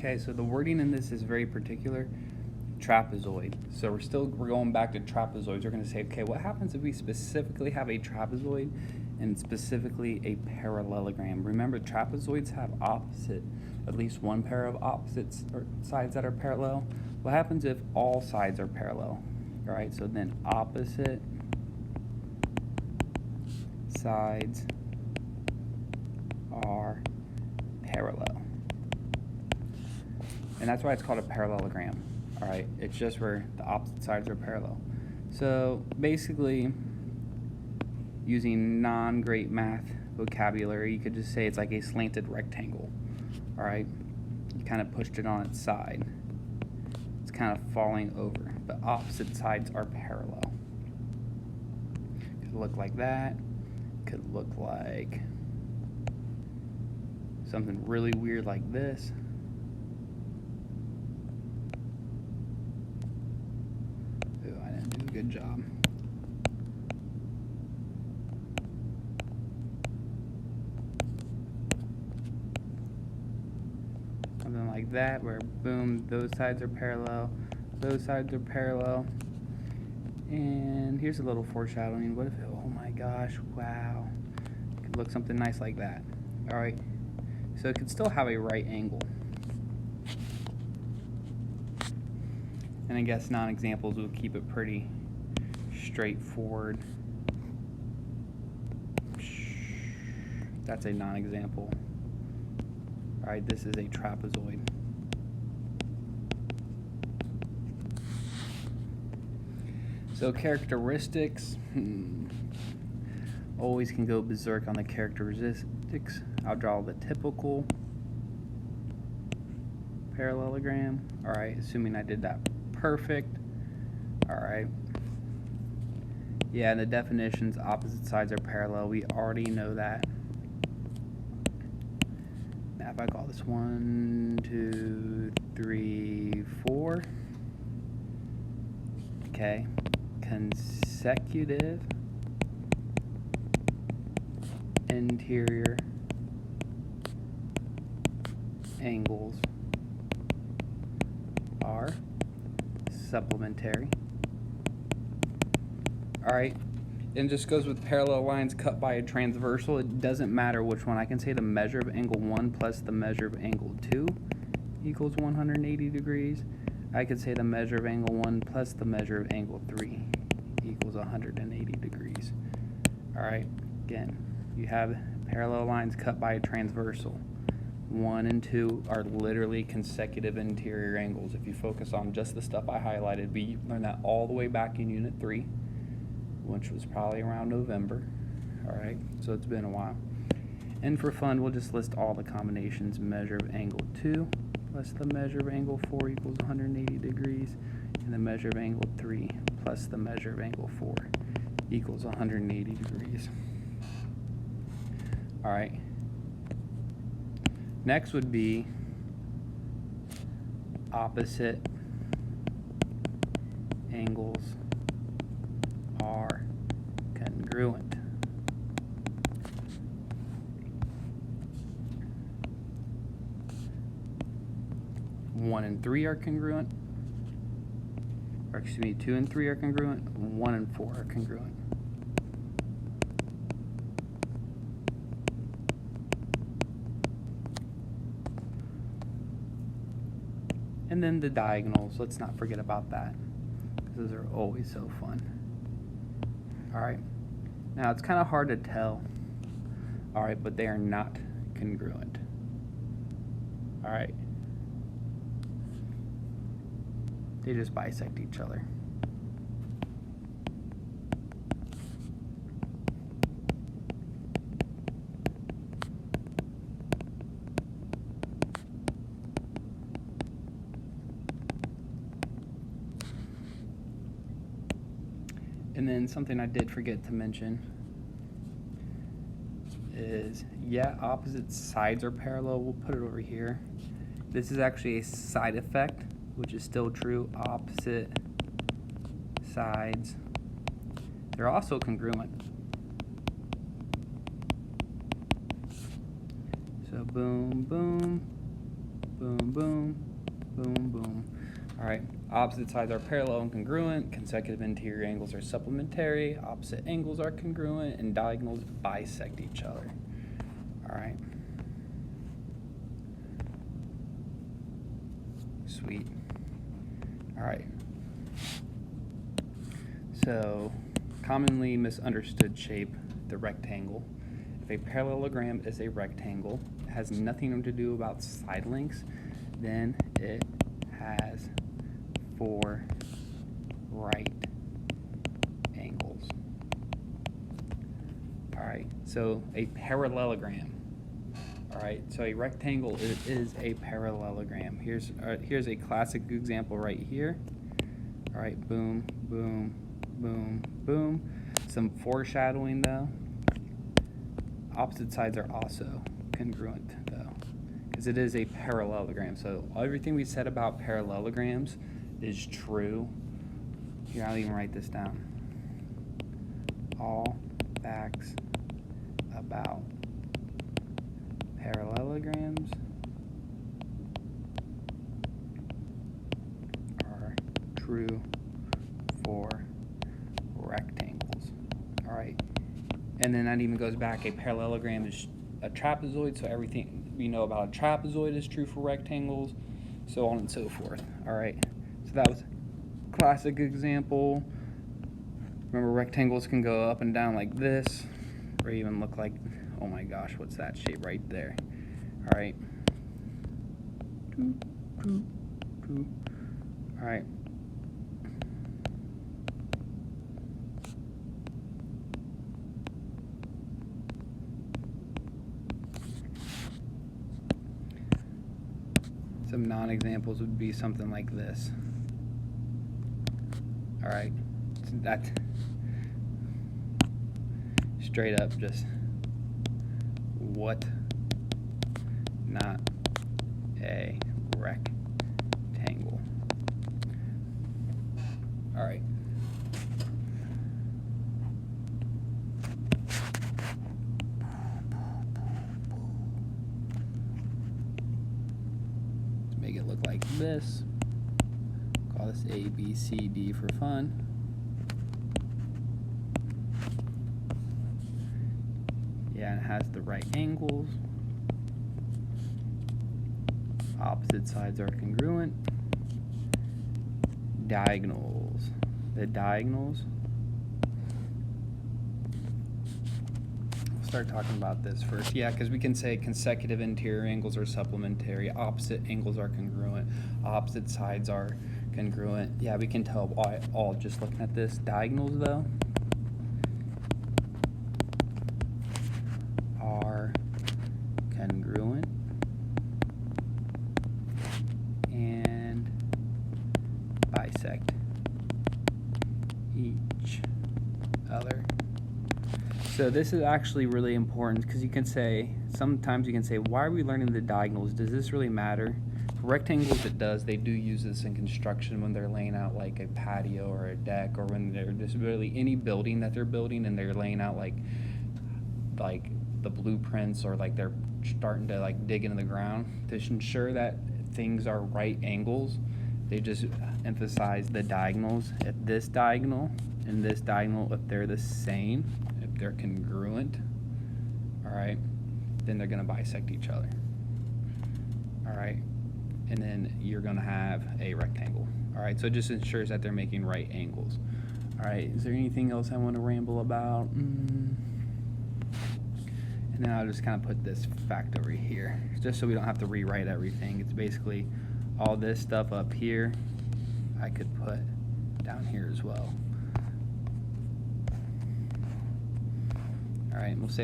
Okay, so the wording in this is very particular. Trapezoid. So we're going back to trapezoids. We're going to say, okay, what happens if we specifically have a trapezoid and specifically a parallelogram? Remember, trapezoids have at least one pair of opposites or sides that are parallel. What happens if all sides are parallel? All right, so then opposite sides are parallel. And that's why it's called a parallelogram. All right, it's just where the opposite sides are parallel. So basically, using non-great math vocabulary, you could just say it's like a slanted rectangle. All right, you kind of pushed it on its side. It's kind of falling over, but opposite sides are parallel. Could look like that. Could look like something really weird like this. Ooh, I didn't do a good job. Something like that, where boom, those sides are parallel, those sides are parallel. And here's a little foreshadowing. What if, oh my gosh, wow. It could look something nice like that. All right, so it could still have a right angle. And I guess non-examples will keep it pretty straightforward. That's a non-example. All right, this is a trapezoid. So characteristics, always can go berserk on the characteristics. I'll draw the typical parallelogram. All right, assuming I did that perfect. All right. Yeah, the definitions, opposite sides are parallel. We already know that. Now if I call this 1, 2, 3, 4. Okay. Consecutive interior angles are supplementary. All right, and just goes with parallel lines cut by a transversal. It doesn't matter which one. I can say the measure of angle 1 plus the measure of angle 2 equals 180 degrees. I could say the measure of angle 1 plus the measure of angle 3 equals 180 degrees. All right, again, you have parallel lines cut by a transversal. 1 and 2 are literally consecutive interior angles. If you focus on just the stuff I highlighted, we learned that all the way back in Unit 3, which was probably around November. All right, so it's been a while. And for fun, we'll just list all the combinations. Measure of angle 2 plus the measure of angle 4 equals 180 degrees, and the measure of angle 3 plus the measure of angle 4 equals 180 degrees. All right. Next would be opposite angles are congruent. One and 3 are congruent. Or excuse me, 2 and 3 are congruent. 1 and 4 are congruent. And then the diagonals, let's not forget about that, because those are always so fun. All right, now it's kind of hard to tell, all right, but they are not congruent. All right, they just bisect each other. And then something I did forget to mention is, yeah, opposite sides are parallel. We'll put it over here. This is actually a side effect, which is still true. Opposite sides, they're also congruent. So boom, boom, boom, boom, boom, boom. All right, opposite sides are parallel and congruent, consecutive interior angles are supplementary, opposite angles are congruent, and diagonals bisect each other. All right. Sweet. All right. So, commonly misunderstood shape, the rectangle. If a parallelogram is a rectangle, it has nothing to do about side lengths, then it has 4 right angles. All right, so a parallelogram. All right, so a rectangle is a parallelogram. Here's a classic example right here. All right, boom, boom, boom, boom. Some foreshadowing though. Opposite sides are also congruent though, because it is a parallelogram. So everything we said about parallelograms is true. Here, I'll even write this down. All facts about parallelograms are true for rectangles. All right, and then that even goes back. A parallelogram is a trapezoid, so everything we know about a trapezoid is true for rectangles, so on and so forth. All right, so that was a classic example. Remember, rectangles can go up and down like this, or even look like, oh my gosh, what's that shape right there? All right. All right. Some non-examples would be something like this. All right. So that's straight up just what not a rectangle. All right. Let's make it look like this. Call this A, B, C, D for fun. Yeah, and it has the right angles. Opposite sides are congruent. Diagonals. The diagonals. We'll start talking about this first. Yeah, because we can say consecutive interior angles are supplementary. Opposite angles are congruent. Opposite sides are congruent. Yeah, we can tell all just looking at this. Diagonals, though, are congruent and bisect each other. So this is actually really important, because you can say, sometimes you can say, why are we learning the diagonals? Does this really matter? For rectangles, it does. They do use this in construction when they're laying out like a patio or a deck, or when they're just really any building that they're building and they're laying out like the blueprints, or like they're starting to like dig into the ground to ensure that things are right angles. They just emphasize the diagonals. If this diagonal and this diagonal, if they're the same, if they're congruent, all right, then they're going to bisect each other. All right, and then you're going to have a rectangle. All right, so it just ensures that they're making right angles. All right, is there anything else I want to ramble about? And then I'll just kind of put this fact over here, just so we don't have to rewrite everything. It's basically all this stuff up here I could put down here as well. All right, we'll say